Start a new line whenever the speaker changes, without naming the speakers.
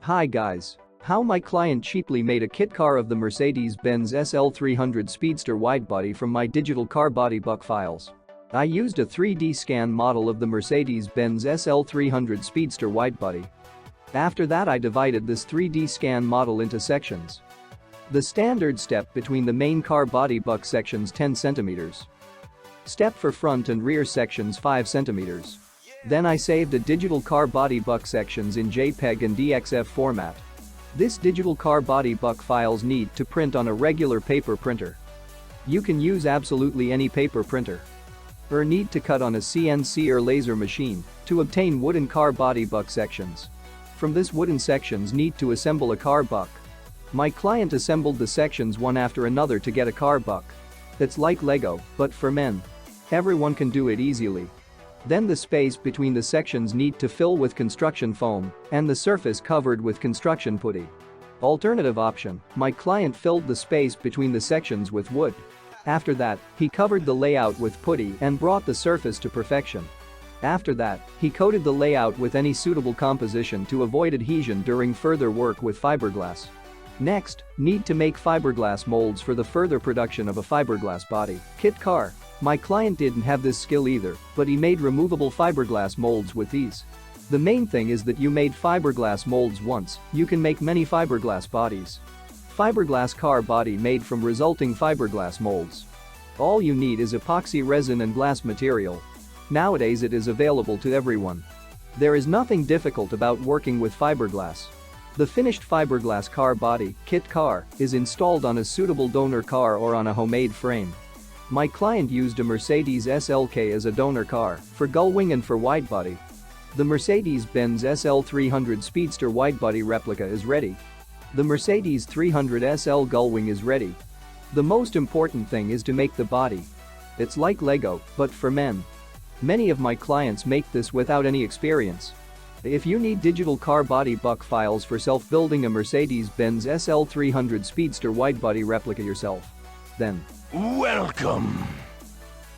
Hi guys. How my client cheaply made a kit car of the Mercedes-Benz SL300 Speedster widebody from my digital car body buck files. I used a 3D scan model of the Mercedes-Benz SL300 Speedster widebody. After that I divided this 3D scan model into sections. The standard step between the main car body buck sections 10 cm. Step for front and rear sections 5 cm. Then I saved a digital car body buck sections in JPEG and DXF format. This digital car body buck files need to print on a regular paper printer. You can use absolutely any paper printer. Or need to cut on a CNC or laser machine to obtain wooden car body buck sections. From this wooden sections need to assemble a car buck. My client assembled the sections one after another to get a car buck. It's like Lego, but for men. Everyone can do it easily. Then the space between the sections need to fill with construction foam and the surface covered with construction putty. Alternative option, my client filled the space between the sections with wood. After that, he covered the layout with putty and brought the surface to perfection. After that, he coated the layout with any suitable composition to avoid adhesion during further work with fiberglass. Next, need to make fiberglass molds for the further production of a fiberglass body kit car. My client didn't have this skill either, but he made removable fiberglass molds with ease. The main thing is that you made fiberglass molds once, you can make many fiberglass bodies. Fiberglass car body made from resulting fiberglass molds. All you need is epoxy resin and glass material. Nowadays it is available to everyone. There is nothing difficult about working with fiberglass. The finished fiberglass car body kit car is installed on a suitable donor car or on a homemade frame. My client used a Mercedes SLK as a donor car for gullwing and for widebody. The Mercedes-Benz SL300 Speedster widebody replica is ready. The Mercedes 300 SL gullwing is ready. The most important thing is to make the body. It's like Lego, but for men. Many of my clients make this without any experience. If you need digital car body buck files for self-building a Mercedes-Benz SL300 Speedster widebody replica yourself, then
Welcome!